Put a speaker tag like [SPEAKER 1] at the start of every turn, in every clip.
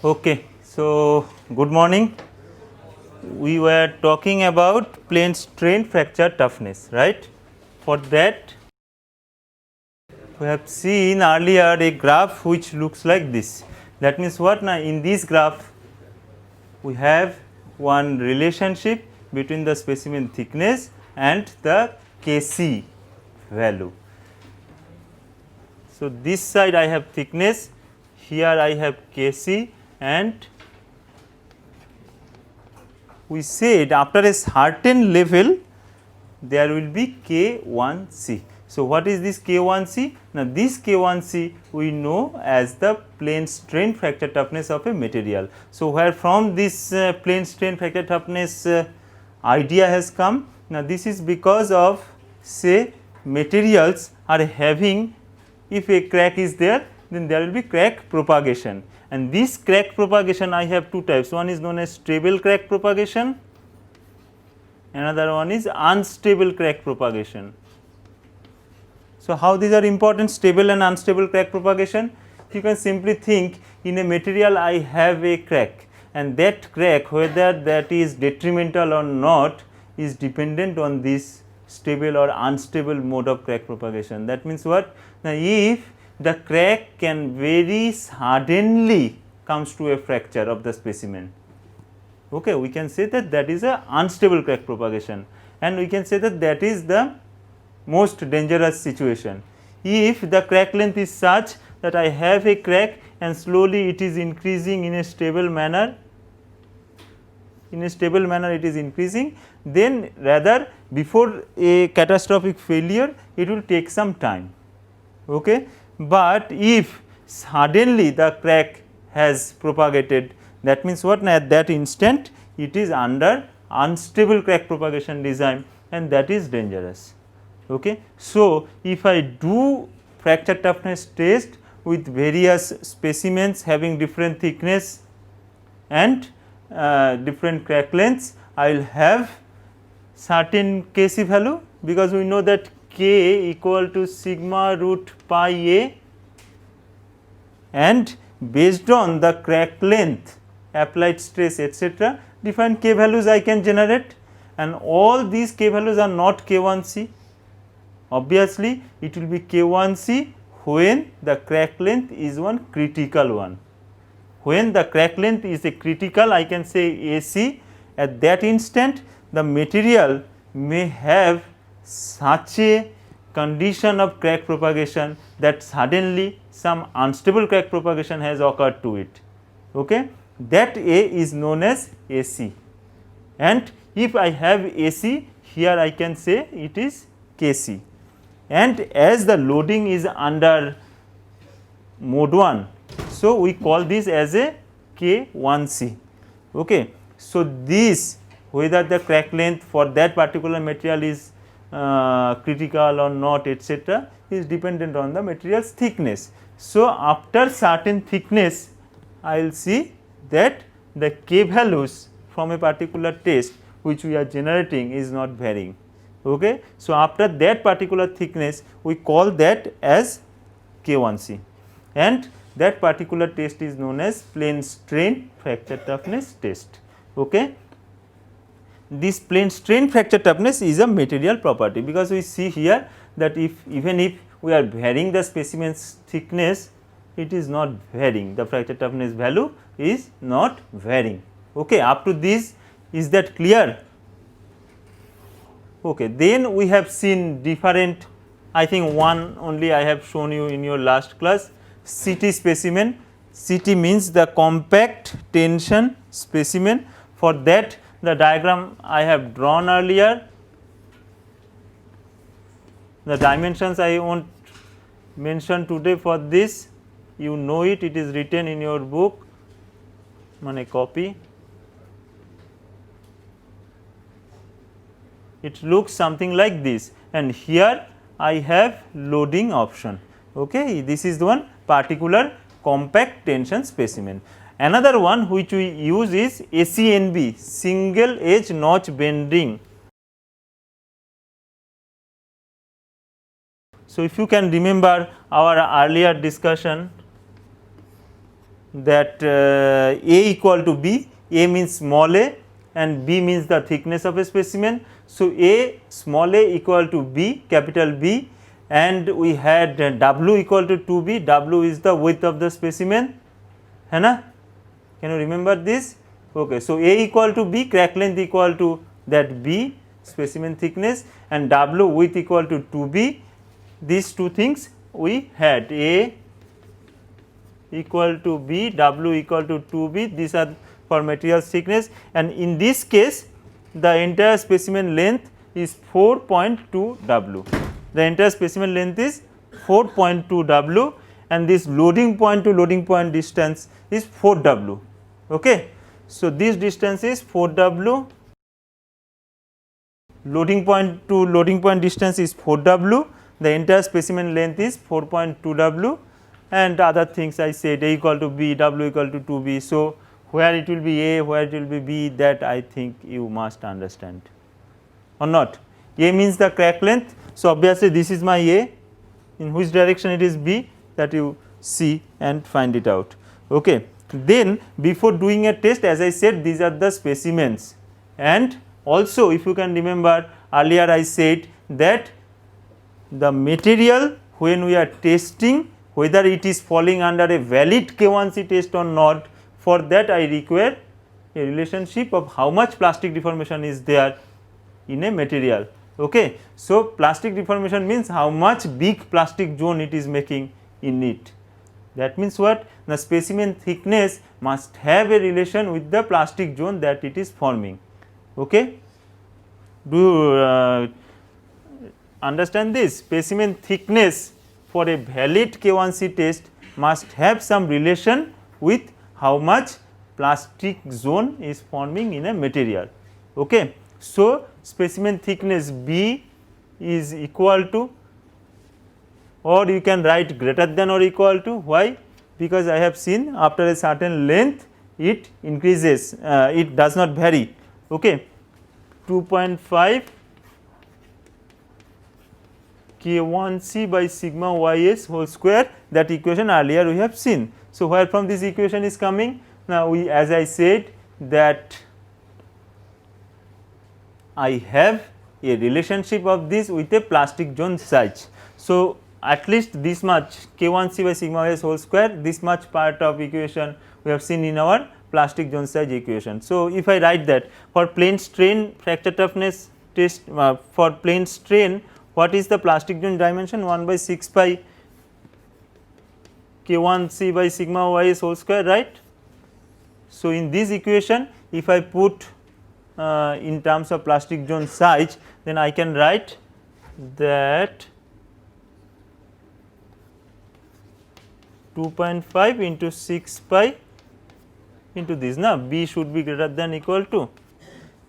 [SPEAKER 1] Okay, so good morning. We were talking about plane strain fracture toughness, right? For that, we have seen earlier a graph which looks like this. That means what? Now, in this graph, we have one relationship between the specimen thickness and the Kc value. So, this side I have thickness, here I have Kc, and we said after a certain level there will be K1C. So, what is this K1C? Now, this K1C we know as the plane strain fracture toughness of a material. So, where from this plane strain fracture toughness idea has come? Now, this is because of say materials are having, if a crack is there, then there will be crack propagation, and this crack propagation I have two types. One is known as stable crack propagation, another one is unstable crack propagation. So, how these are important, stable and unstable crack propagation? You can simply think, in a material I have a crack, and that crack, whether that is detrimental or not, is dependent on this stable or unstable mode of crack propagation. That means what? Now, if the crack can very suddenly comes to a fracture of the specimen, okay, we can say that that is a unstable crack propagation, and we can say that that is the most dangerous situation. If the crack length is such that I have a crack and slowly it is increasing in a stable manner, it is increasing, then rather before a catastrophic failure it will take some time. Okay. But if suddenly the crack has propagated, that means what? At that instant it is under unstable crack propagation regime, and that is dangerous. Okay. So, if I do fracture toughness test with various specimens having different thickness and different crack lengths, I will have certain Kc value, because we know that K equal to sigma root pi a, and based on the crack length, applied stress, etc., different K values I can generate, and all these K values are not K1C. Obviously, it will be K1C when the crack length is one critical one. When the crack length is a critical, I can say AC. At that instant, the material may have such a condition of crack propagation that suddenly some unstable crack propagation has occurred to it. Okay? That A is known as AC, and if I have AC, here I can say it is Kc, and as the loading is under mode 1, so we call this as a K1C. Okay. So, this whether the crack length for that particular material is critical or not, etc., is dependent on the material's thickness. So, after certain thickness, I will see that the K values from a particular test which we are generating is not varying. Okay. So, after that particular thickness, we call that as K1C, and that particular test is known as plane strain fracture toughness test. Okay. This plane strain fracture toughness is a material property, because we see here that even if we are varying the specimen's thickness, it is not varying, the fracture toughness value is not varying. Okay. Up to this, is that clear? Okay. Then we have seen different, I think one only I have shown you in your last class, CT specimen. CT means the compact tension specimen. For that, the diagram I have drawn earlier, the dimensions I won't mention today for this, you know it, it is written in your book, mane copy. It looks something like this, and here I have loading option. Okay. This is the one particular compact tension specimen. Another one which we use is ACNB, single edge notch bending. So, if you can remember our earlier discussion, that A equal to B, A means small a and B means the thickness of a specimen. So, A small a equal to B, capital B, and we had W equal to 2B, W is the width of the specimen, है ना? Can you remember this? Okay, so A equal to B, crack length equal to that B, specimen thickness, and W width equal to 2B. These two things we had, A equal to B, W equal to 2B, these are for material thickness, and in this case the entire specimen length is 4.2 W. The entire specimen length is 4.2 W, and this loading point to loading point distance is 4 W. Okay. So, this distance is 4 W, loading point to loading point distance is 4 W, the entire specimen length is 4.2 W, and other things I said, A equal to B, W equal to 2B. So, where it will be A, where it will be B, that I think you must understand or not. A means the crack length. So, obviously, this is my A, in which direction it is B, that you see and find it out. Okay. Then before doing a test, as I said, these are the specimens, and also if you can remember earlier I said that the material when we are testing whether it is falling under a valid K1C test or not, for that I require a relationship of how much plastic deformation is there in a material. Okay. So, plastic deformation means how much big plastic zone it is making in it. That means what? The specimen thickness must have a relation with the plastic zone that it is forming. Okay. Do you understand this? Specimen thickness for a valid K1C test must have some relation with how much plastic zone is forming in a material. Okay. So, specimen thickness B is equal to, or you can write greater than or equal to. Why? Because I have seen after a certain length it increases, it does not vary. Okay. 2.5 K1C by sigma ys whole square, that equation earlier we have seen. So, where from this equation is coming? Now, we, as I said, that I have a relationship of this with a plastic zone size. So, at least this much K1C by sigma ys whole square, this much part of equation we have seen in our plastic zone size equation. So, if I write that for plane strain fracture toughness test, for plane strain, what is the plastic zone dimension? 1 by 6 pi K1C by sigma ys whole square, right. So, in this equation if I put in terms of plastic zone size, then I can write that 2.5 into 6 pi into this, na, B should be greater than equal to,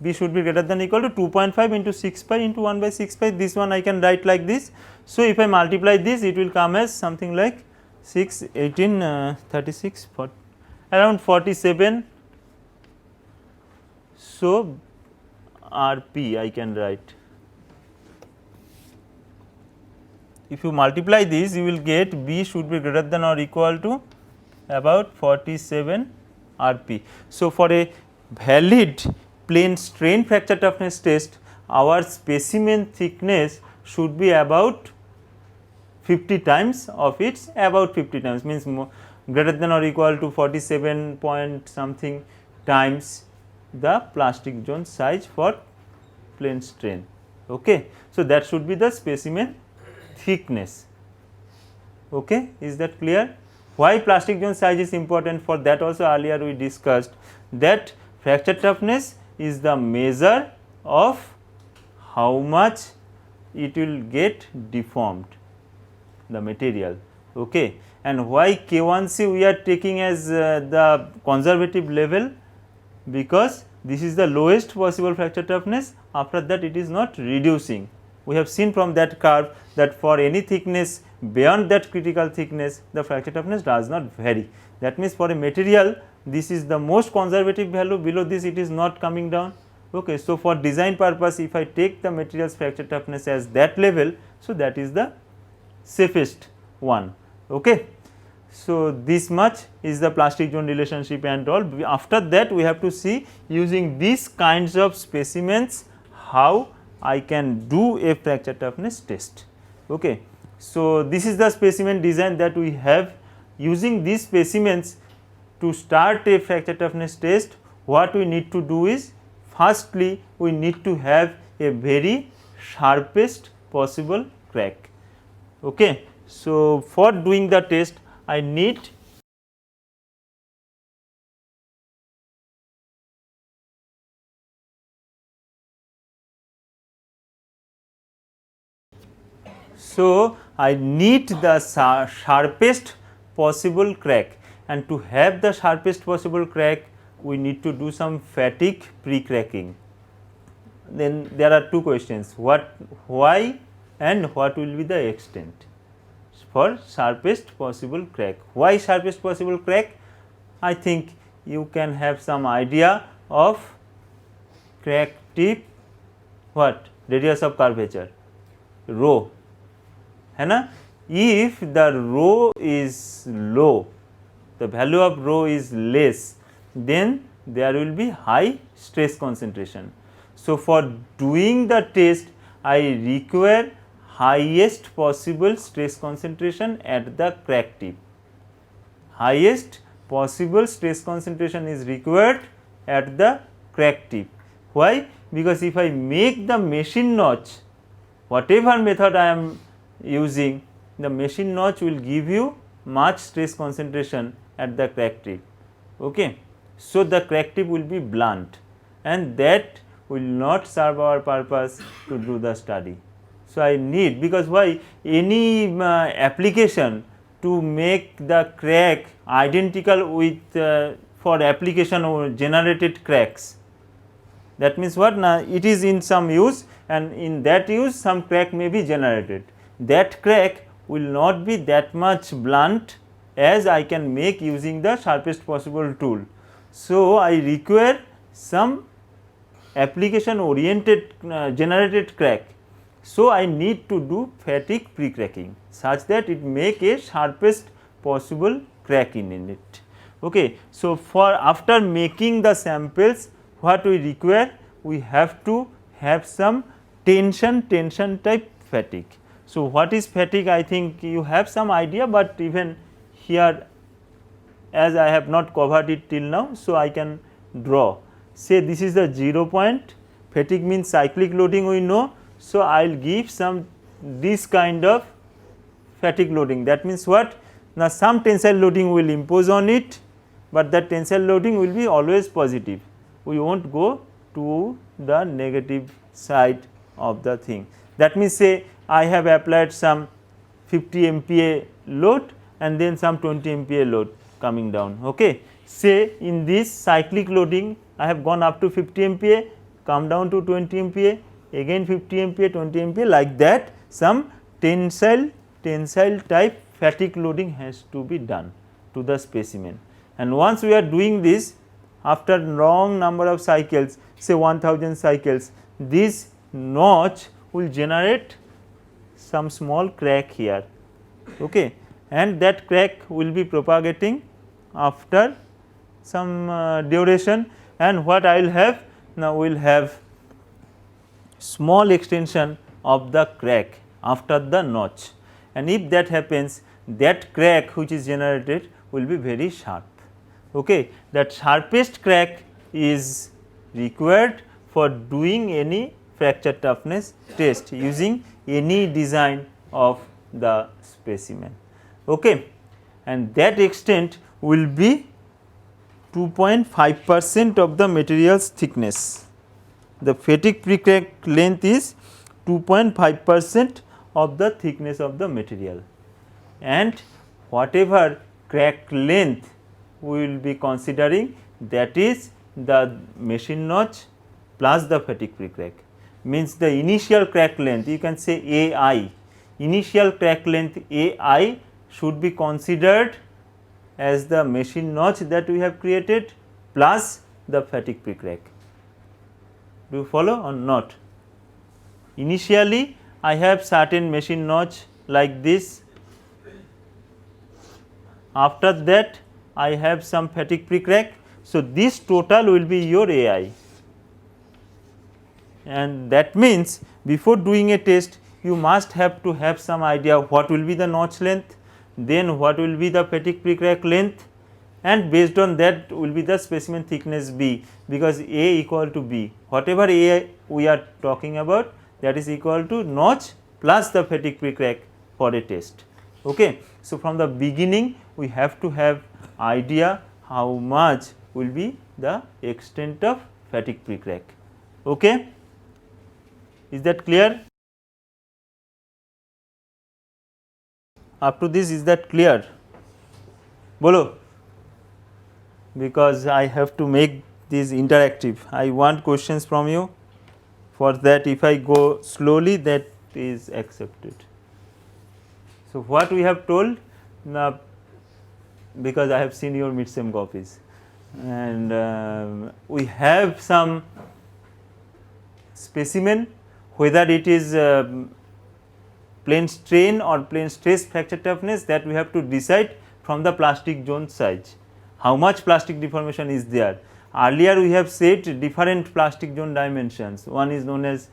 [SPEAKER 1] B should be greater than equal to 2.5 into 6 pi into 1 by 6 pi, this one I can write like this. So, if I multiply this, it will come as something like 6, 18, 36, 40, around 47. So, Rp I can write. If you multiply this, you will get B should be greater than or equal to about 47 Rp. So, for a valid plane strain fracture toughness test, our specimen thickness should be about 50 times of its, about 50 times means greater than or equal to 47 point something times the plastic zone size for plane strain. Okay. So, that should be the specimen thickness. Okay. Is that clear? Why plastic zone size is important? For that also earlier we discussed that fracture toughness is the measure of how much it will get deformed, the material. Okay. And why K1C we are taking as the conservative level? Because this is the lowest possible fracture toughness, after that it is not reducing. We have seen from that curve that for any thickness beyond that critical thickness, the fracture toughness does not vary. That means, for a material this is the most conservative value, below this it is not coming down. Okay. So, for design purpose, if I take the material's fracture toughness as that level, so that is the safest one. Okay. So, this much is the plastic zone relationship and all. After that we have to see using these kinds of specimens how I can do a fracture toughness test. Okay. So, this is the specimen design that we have. Using these specimens to start a fracture toughness test, what we need to do is, firstly we need to have a very sharpest possible crack. Okay. So, for doing the test I need the sharpest possible crack, and to have the sharpest possible crack we need to do some fatigue pre-cracking. Then there are two questions, why and what will be the extent for sharpest possible crack. Why sharpest possible crack? I think you can have some idea of crack tip, what, radius of curvature, rho, है ना. If the rho is low, the value of rho is less, then there will be high stress concentration. So, for doing the test I require highest possible stress concentration at the crack tip. Highest possible stress concentration is required at the crack tip. Why? Because if I make the machine notch, whatever method I am using, the machine notch will give you much stress concentration at the crack tip. Okay. So, the crack tip will be blunt, and that will not serve our purpose to do the study. So, I need, because why, any application to make the crack identical with for application or generated cracks, that means what, now it is in some use, and in that use some crack may be generated. That crack will not be that much blunt as I can make using the sharpest possible tool. So, I require some application oriented generated crack. So, I need to do fatigue pre-cracking such that it make a sharpest possible crack in it. Okay. So, for after making the samples, what we require, we have to have some tension type fatigue. So, what is fatigue? I think you have some idea, but even here as I have not covered it till now. So, I can draw, say this is the 0 point, fatigue means cyclic loading we know. So, I will give some this kind of fatigue loading, that means what, now some tensile loading will impose on it, but that tensile loading will be always positive, we will not go to the negative side of the thing. That means say I have applied some 50 MPa load and then some 20 MPa load coming down. Okay. Say in this cyclic loading I have gone up to 50 MPa, come down to 20 MPa, again 50 MPa, 20 MPa, like that some tensile type fatigue loading has to be done to the specimen. And once we are doing this, after long number of cycles, say 1000 cycles, this notch will generate some small crack here. Okay. And that crack will be propagating after some duration, and what I will have, now we will have small extension of the crack after the notch, and if that happens, that crack which is generated will be very sharp. Okay. That sharpest crack is required for doing any fracture toughness test using any design of the specimen. Okay. And that extent will be 2.5% of the material's thickness. The fatigue pre-crack length is 2.5% of the thickness of the material, and whatever crack length we will be considering, that is the machine notch plus the fatigue pre-crack, means the initial crack length, you can say AI, initial crack length AI should be considered as the machine notch that we have created plus the fatigue pre-crack. Do you follow or not? Initially I have certain machine notch like this, After that I have some fatigue pre-crack. So, this total will be your AI, and that means before doing a test you must have to have some idea what will be the notch length, then what will be the fatigue pre-crack length, and based on that will be the specimen thickness B, because A equal to B, whatever A we are talking about, that is equal to notch plus the fatigue pre-crack for a test. Okay. So, from the beginning we have to have idea how much will be the extent of fatigue pre-crack. Okay. Is that clear? Up to this, is that clear? Bolo, because I have to make this interactive. I want questions from you. For that, if I go slowly, that is accepted. So, what we have told now, because I have seen your mid-sem copies, and we have some specimen, whether it is plane strain or plane stress fracture toughness, that we have to decide from the plastic zone size, how much plastic deformation is there. Earlier we have said different plastic zone dimensions, one is known as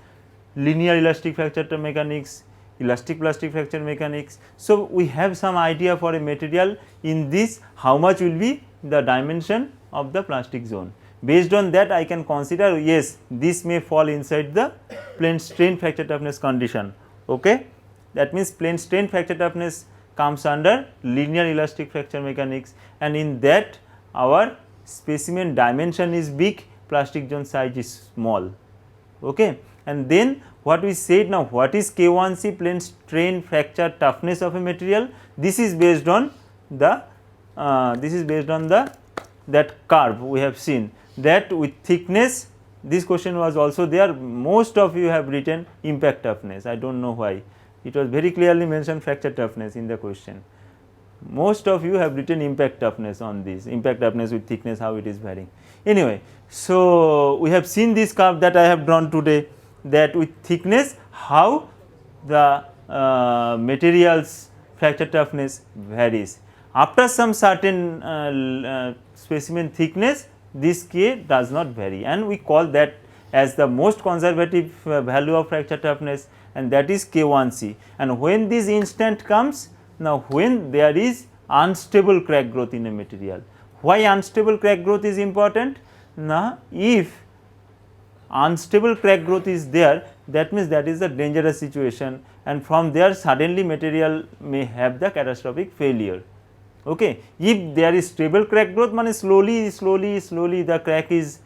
[SPEAKER 1] linear elastic fracture mechanics, elastic plastic fracture mechanics. So, we have some idea for a material in this how much will be the dimension of the plastic zone. Based on that I can consider, yes, this may fall inside the plane strain fracture toughness condition. Okay. That means plane strain fracture toughness comes under linear elastic fracture mechanics, and in that our specimen dimension is big, plastic zone size is small. Okay. And then what we said now, what is K1C plane strain fracture toughness of a material? This is based on the that curve we have seen, that with thickness, this question was also there, most of you have written impact toughness, I do not know why, it was very clearly mentioned fracture toughness in the question. Most of you have written impact toughness on this, impact toughness with thickness, how it is varying. Anyway, so we have seen this curve that I have drawn today, that with thickness how the material's fracture toughness varies. After some certain specimen thickness, this K does not vary, and we call that as the most conservative value of fracture toughness, and that is K1C. And when this instant comes, now when there is unstable crack growth in a material. Why unstable crack growth is important? Now, if unstable crack growth is there, that means that is a dangerous situation, and from there suddenly material may have the catastrophic failure. Okay. If there is stable crack growth, means slowly the crack is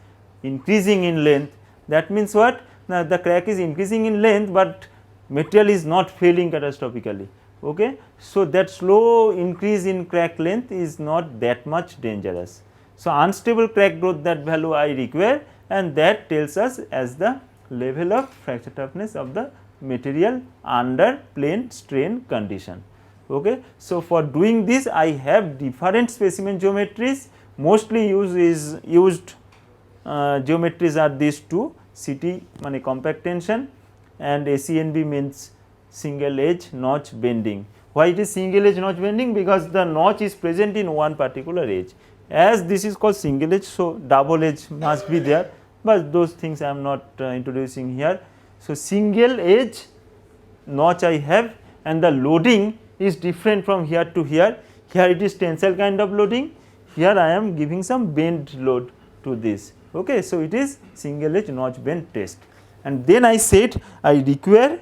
[SPEAKER 1] increasing in length, that means what? Now, the crack is increasing in length, but material is not failing catastrophically. Okay. So, that slow increase in crack length is not that much dangerous. So, unstable crack growth, that value I require, and that tells us as the level of fracture toughness of the material under plane strain condition. Okay. So, for doing this I have different specimen geometries, mostly used geometries are these two, CT means compact tension and ACNB means single edge notch bending. Why it is single edge notch bending? Because the notch is present in one particular edge, as this is called single edge, so double edge must be there, but those things I am not introducing here. So, single edge notch I have, and the loading is different from here to here. Here it is tensile kind of loading, here I am giving some bend load to this. Okay. So, it is single edge notch bend test, and then I said I require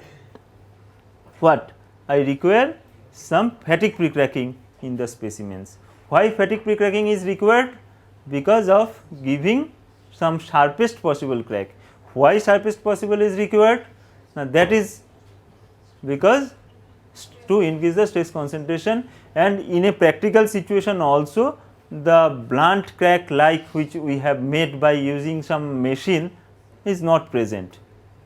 [SPEAKER 1] what? I require some fatigue pre-cracking in the specimens. Why fatigue pre-cracking is required? Because of giving some sharpest possible crack. Why sharpest possible is required? Now, that is because to increase the stress concentration, and in a practical situation also the blunt crack like which we have made by using some machine is not present.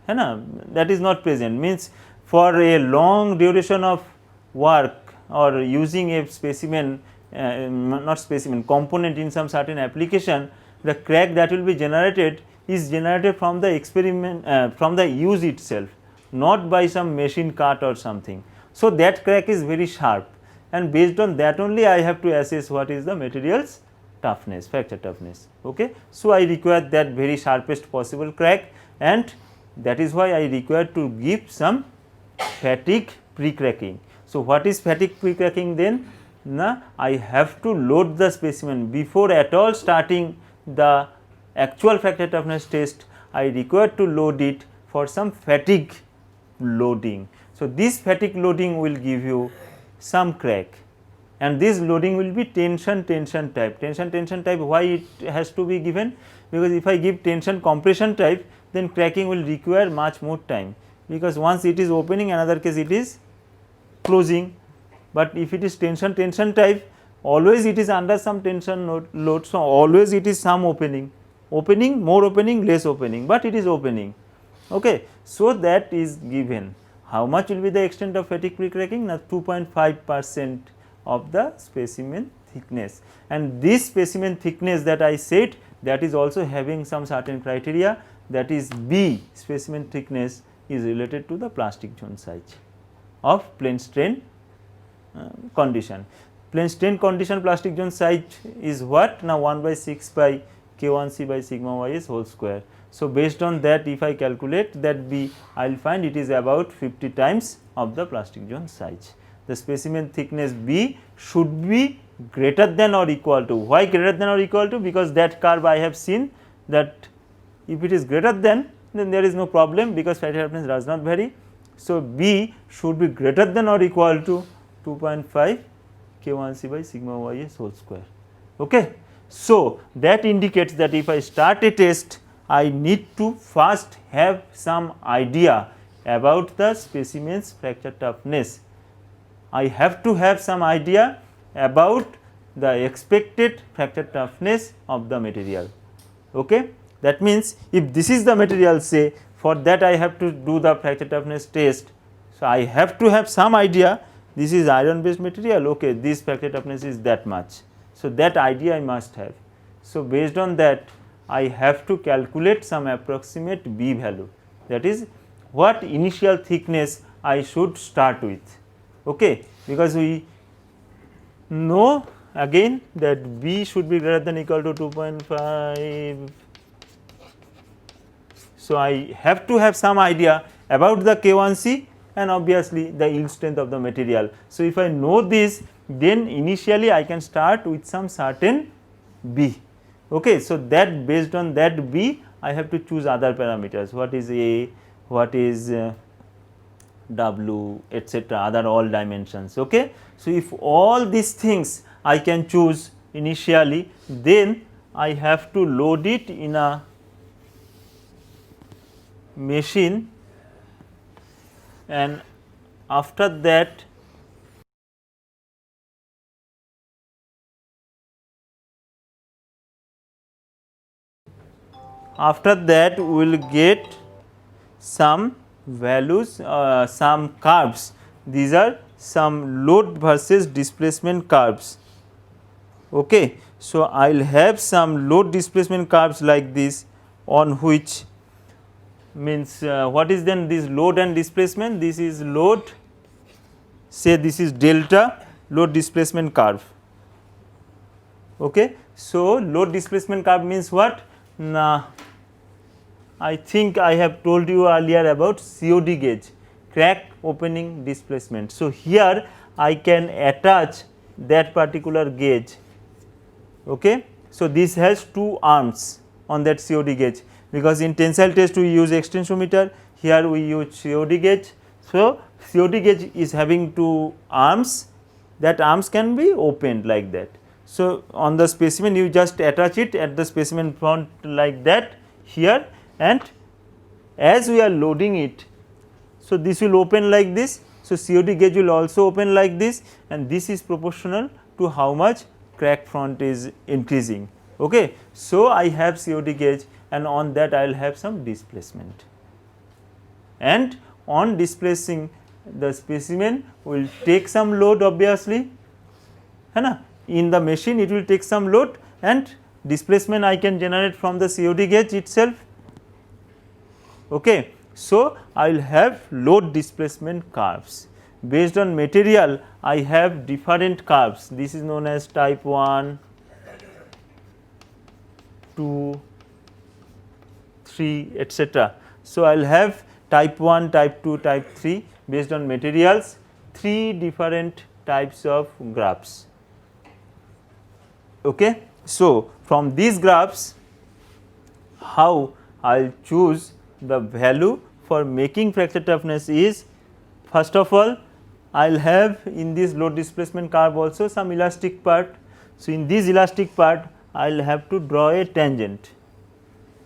[SPEAKER 1] That is not present, means for a long duration of work or using a specimen, not specimen, component in some certain application, the crack that will be generated is generated from the experiment, from the use itself, not by some machine cut or something. So, that crack is very sharp, and based on that only I have to assess what is the material's toughness, fracture toughness. Okay. So, I require that very sharpest possible crack, and that is why I require to give some fatigue pre-cracking. So, what is fatigue pre-cracking then? Now, I have to load the specimen before at all starting the actual fracture toughness test. I require to load it for some fatigue loading. So, this fatigue loading will give you some crack, and this loading will be tension type. Tension type, why it has to be given? Because if I give tension compression type, then cracking will require much more time, because once it is opening, another case it is closing. But if it is tension type, always it is under some tension load. So, always it is some opening, more opening, less opening, but it is opening. Okay. So, that is given. How much will be the extent of fatigue pre-cracking? Now, 2.5% of the specimen thickness, and this specimen thickness that I said, that is also having some certain criteria, that is B specimen thickness is related to the plastic zone size of plane strain condition. Plane strain condition plastic zone size is what? Now, 1 by 6 by K1C by sigma ys whole square. So, based on that, if I calculate that B, I will find it is about 50 times of the plastic zone size. The specimen thickness B should be greater than or equal to. Why greater than or equal to? Because that curve I have seen that if it is greater than, then there is no problem, because fracture toughness does not vary. So, B should be greater than or equal to 2.5 K1C by sigma ys whole square. Okay. So, that indicates that if I start a test, I need to first have some idea about the specimen's fracture toughness. I have to have some idea about the expected fracture toughness of the material. Okay. That means, if this is the material, say, for that I have to do the fracture toughness test. So, I have to have some idea, this is iron based material, okay, this fracture toughness is that much. So, that idea I must have. So, based on that, I have to calculate some approximate B value, that is what initial thickness I should start with, okay, because we know again that B should be greater than or equal to 2.5. So, I have to have some idea about the K1C and obviously the yield strength of the material. So, if I know this, then initially I can start with some certain B. Okay. So, that based on that B, I have to choose other parameters, what is A, what is W, etc., other all dimensions. Okay. So, if all these things I can choose initially, then I have to load it in a machine, and after that we will get some values, some curves. These are some load versus displacement curves. Okay. So, I will have some load displacement curves like this, on which means what is then this load and displacement? This is load, say this is delta load displacement curve. Okay. So, load displacement curve means what? Now, I think I have told you earlier about COD gauge, crack opening displacement. So, here I can attach that particular gauge. Okay. So, this has two arms on that COD gauge, because in tensile test we use extensometer, here we use COD gauge. So, COD gauge is having two arms, that arms can be opened like that. So, on the specimen you just attach it at the specimen front like that here, and as we are loading it, so this will open like this. So, COD gauge will also open like this, and this is proportional to how much crack front is increasing. Okay. So, I have COD gauge, and on that I will have some displacement, and on displacing the specimen will take some load obviously, hai na? In the machine it will take some load, and displacement I can generate from the COD gauge itself. Okay. So, I will have load displacement curves. based on material I have different curves. This is known as type 1, 2, 3, etc. So, I will have type 1, type 2, type 3 based on materials, 3 different types of graphs. Okay. So, from these graphs, how I will choose the value for making fracture toughness is, first of all, I will have in this load displacement curve also some elastic part. So, in this elastic part I will have to draw a tangent.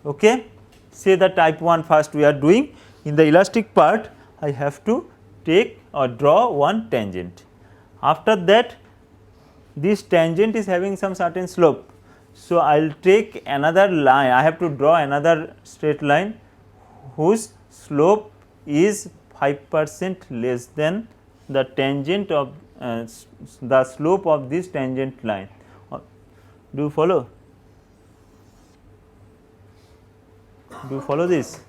[SPEAKER 1] Okay. Say the type 1 first we are doing. In the elastic part I have to take or draw one tangent. After that, this tangent is having some certain slope. So, I will take another line, I have to draw another straight line whose slope is 5% less than the tangent of the slope of this tangent line. Do you follow? Do you follow this?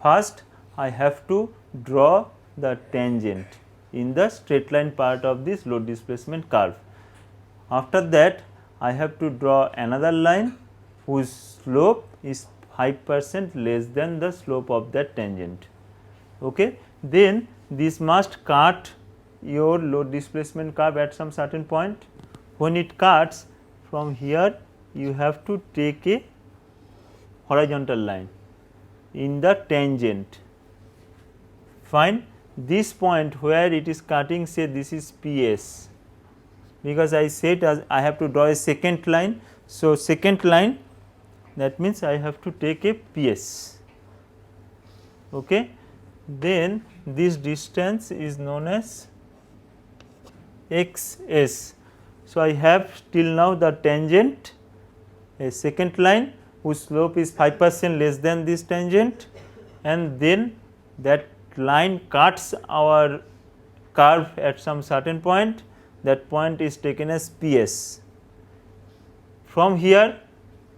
[SPEAKER 1] First, I have to draw the tangent in the straight line part of this load displacement curve. After that, I have to draw another line whose slope is 5% less than the slope of that tangent. Okay. Then this must cut your load displacement curve at some certain point. When it cuts, from here you have to take a horizontal line in the tangent. Find this point where it is cutting, say this is PS, because I said as I have to draw a second line. So, second line, that means I have to take a PS. Okay. Then this distance is known as XS. So, I have till now the tangent, a second line whose slope is 5% less than this tangent, and then that line cuts our curve at some certain point, that point is taken as PS. From here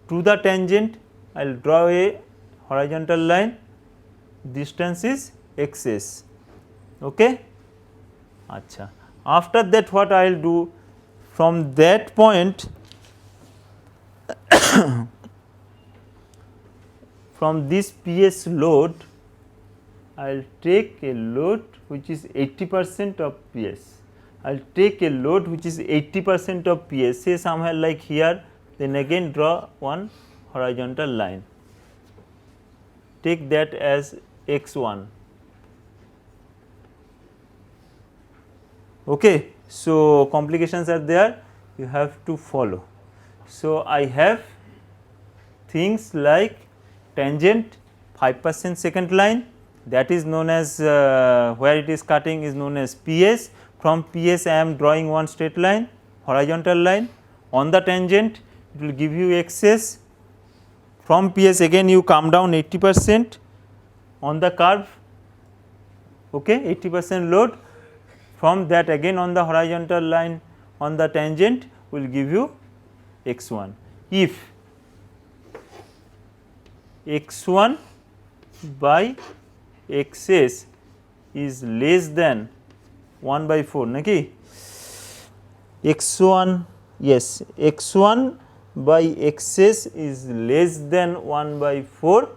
[SPEAKER 1] to the tangent I will draw a horizontal line, distance is XS. Okay. Achha. After that what I will do, from that point from this PS load I will take a load which is 80% of PS. I will take a load which is 80% of PS, say somewhere like here, then again draw one horizontal line, take that as x1. Okay. So, complications are there, you have to follow. So, I have things like tangent 5% second line, that is known as where it is cutting is known as PS. From PS I am drawing one straight line, horizontal line. On the tangent it will give you XS. From PS again you come down 80% on the curve, okay, 80% load. From that again on the horizontal line on the tangent will give you x1. If x1 by xs is less than 1 by 4, naki x1, yes, x1 by xs is less than 1 by 4.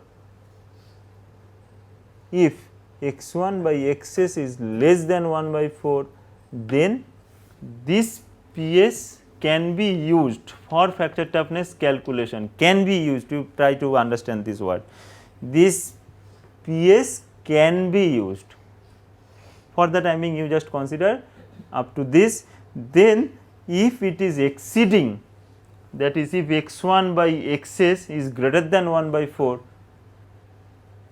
[SPEAKER 1] If x1 by xs is less than 1 by 4, then this PS can be used for fracture toughness calculation, can be used, to try to understand this word. This PS can be used. For the timing you just consider up to this. Then if it is exceeding, that is if x1 by xs is greater than 1 by 4,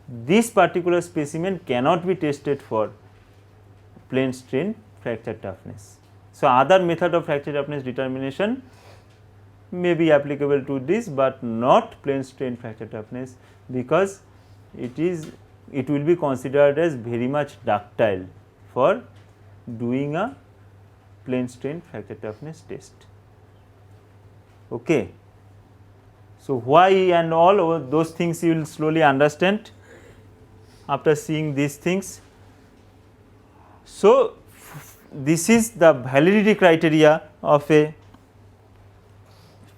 [SPEAKER 1] this particular specimen cannot be tested for plane strain fracture toughness. So, other method of fracture toughness determination may be applicable to this, but not plane strain fracture toughness, because it will be considered as very much ductile for doing a plane strain fracture toughness test. Okay. So, why and all those things you will slowly understand after seeing these things. So, this is the validity criteria of a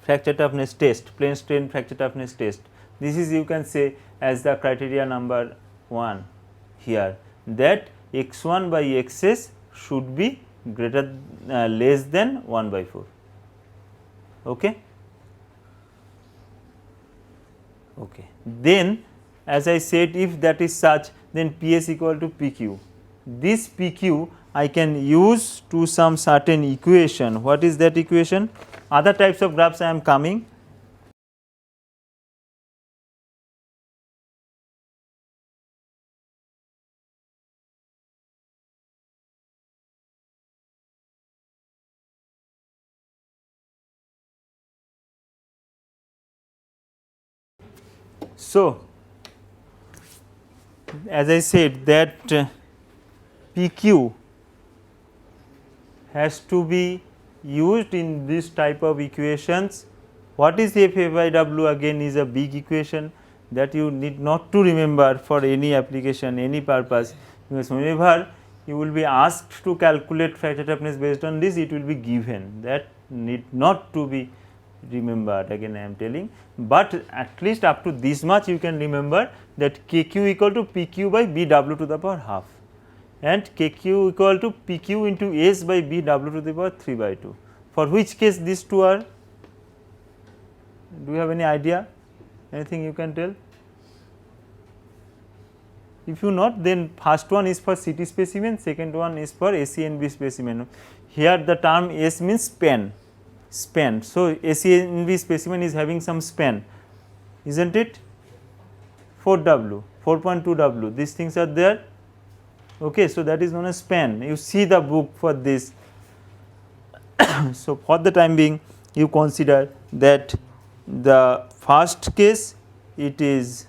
[SPEAKER 1] fracture toughness test, plane strain fracture toughness test. This is, you can say, as the criteria number 1 here, that x1 by xs should be greater less than 1 by 4. Okay. Okay. Then as I said, if that is such, then PS equal to PQ. This PQ I can use to some certain equation. What is that equation? Other types of graphs I am coming. So, as I said that PQ has to be used in this type of equations. What is FA by W? Again is a big equation that you need not to remember for any application, any purpose, because whenever you will be asked to calculate fracture toughness based on this, it will be given. That need not to be remembered, again I am telling, but at least up to this much you can remember that KQ equal to PQ by BW to the power half, and KQ equal to PQ into S by BW to the power 3 by 2. For which case these two are? Do you have any idea? Anything you can tell? If you not, then first one is for CT specimen, second one is for ACNB specimen. Here the term S means span. So, ACNB specimen is having some span, isn't it? 4W, 4.2W, these things are there. Okay, so that is known as span. You see the book for this. So, for the time being, you consider that the first case it is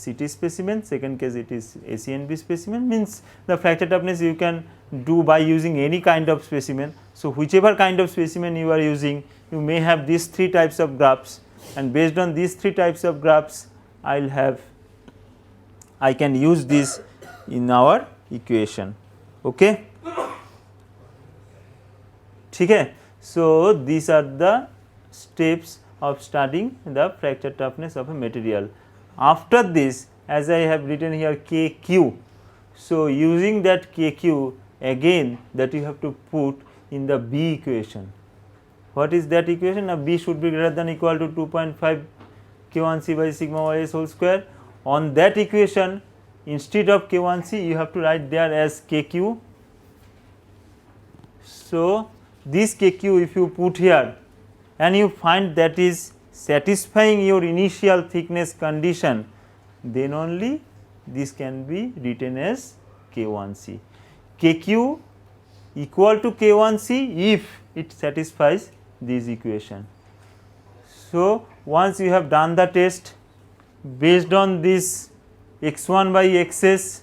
[SPEAKER 1] CT specimen, second case it is ACNB specimen, means the fracture toughness you can do by using any kind of specimen. So, whichever kind of specimen you are using, you may have these 3 types of graphs, and based on these 3 types of graphs I can use this in our equation. Okay. Okay. So, these are the steps of studying the fracture toughness of a material. After this, as I have written here KQ, so using that KQ again, that you have to put in the B equation. What is that equation? Now, B should be greater than or equal to 2.5 K1C by sigma ys whole square. On that equation, instead of K1C, you have to write there as KQ. So, this KQ if you put here and you find that is satisfying your initial thickness condition, then only this can be written as K1C. KQ equal to K1C if it satisfies this equation. So, once you have done the test based on this x1 by xs,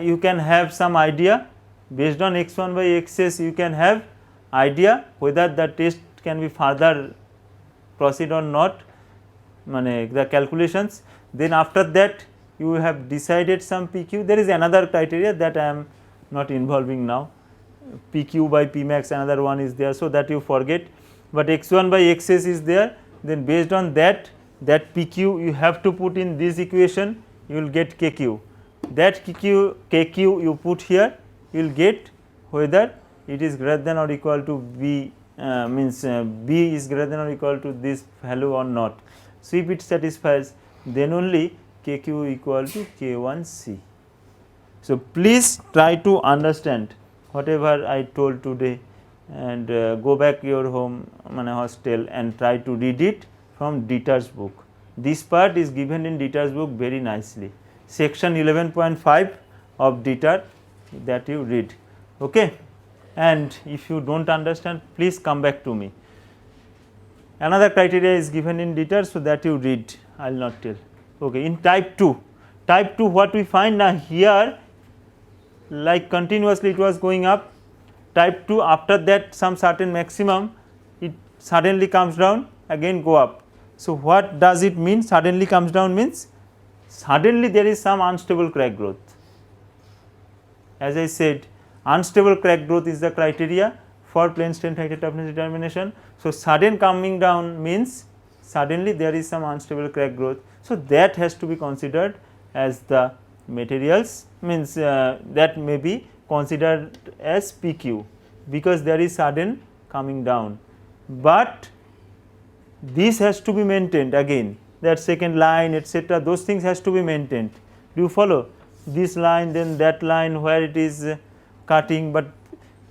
[SPEAKER 1] you can have some idea. Based on x1 by xs, you can have idea whether the test can be further proceed or not, the calculations. Then after that you have decided some PQ. There is another criteria that I am not involving now, PQ by Pmax, another one is there, so that you forget, but x1 by xs is there. Then based on that PQ you have to put in this equation, you will get KQ. That KQ you put here, you will get whether it is greater than or equal to B, B is greater than or equal to this value or not. So, if it satisfies, then only KQ equal to K1C. So, please try to understand whatever I told today, and go back your home hostel and try to read it from Dieter's book. This part is given in Dieter's book very nicely, section 11.5 of Dieter, that you read. Okay. And if you do not understand, please come back to me. Another criteria is given in Dieter, so that you read, I will not tell. Okay. In type 2, what we find now here, like continuously it was going up. Type 2, after that some certain maximum, it suddenly comes down, again go up. So, what does it mean? Suddenly comes down means suddenly there is some unstable crack growth. as I said, unstable crack growth is the criteria for plane strain fracture toughness determination. So, sudden coming down means suddenly there is some unstable crack growth. So, that has to be considered as the materials, means that may be considered as PQ, because there is sudden coming down, but this has to be maintained again, that second line etc., those things has to be maintained. Do you follow? This line, then that line where it is cutting, but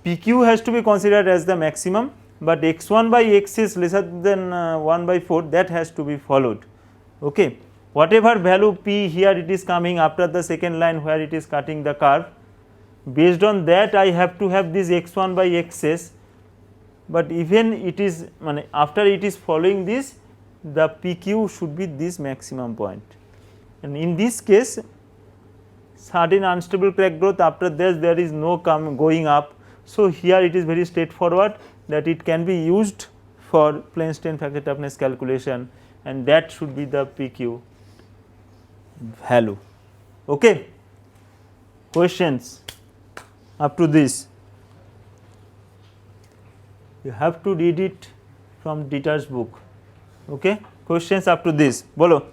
[SPEAKER 1] PQ has to be considered as the maximum, but x1 by x is lesser than 1 by 4, that has to be followed. Okay. Whatever value P here it is coming after the second line where it is cutting the curve, based on that I have to have this x1 by xs, but even it is after it is following this, the PQ should be this maximum point, and in this case sudden unstable crack growth, after this there is no going up. So, here it is very straightforward that it can be used for plane strain fracture toughness calculation, and that should be the PQ value. Okay. Questions up to this? You have to read it from Dieter's book. Okay. Questions up to this? Bolo.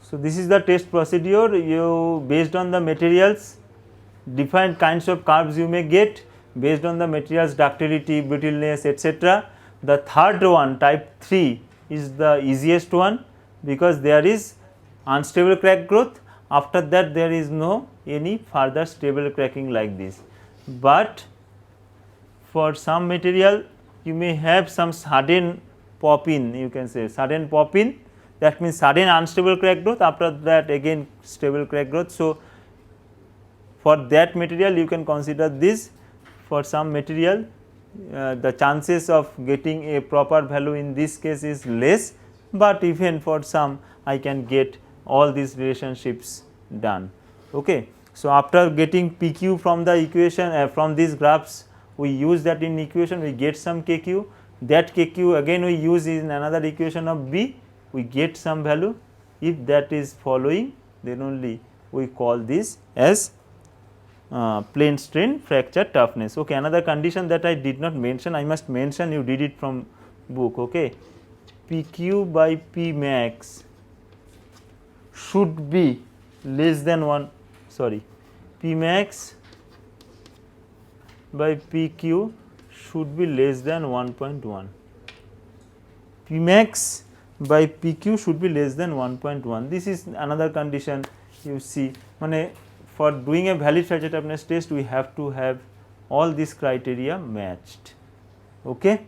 [SPEAKER 1] So, this is the test procedure. You, based on the materials, different kinds of curves you may get based on the materials ductility, brittleness etc. The third one, type 3, is the easiest one, because there is unstable crack growth, after that there is no any further stable cracking like this. But for some material you may have some sudden pop in, you can say sudden pop in, that means sudden unstable crack growth, after that again stable crack growth. So, for that material you can consider this. For some material the chances of getting a proper value in this case is less, but even for some I can get all these relationships done. Okay. So, after getting PQ from the equation from these graphs, we use that in equation, we get some KQ, that KQ again we use in another equation of B, we get some value. If that is following, then only we call this as plane strain fracture toughness. Okay. Another condition that I did not mention, I must mention, you did it from book. Okay. PQ by P max should be less than 1, sorry, P max by PQ should be less than 1.1. P max by PQ should be less than 1.1. This is another condition you see. For doing a valid fracture toughness test, we have to have all these criteria matched. Okay.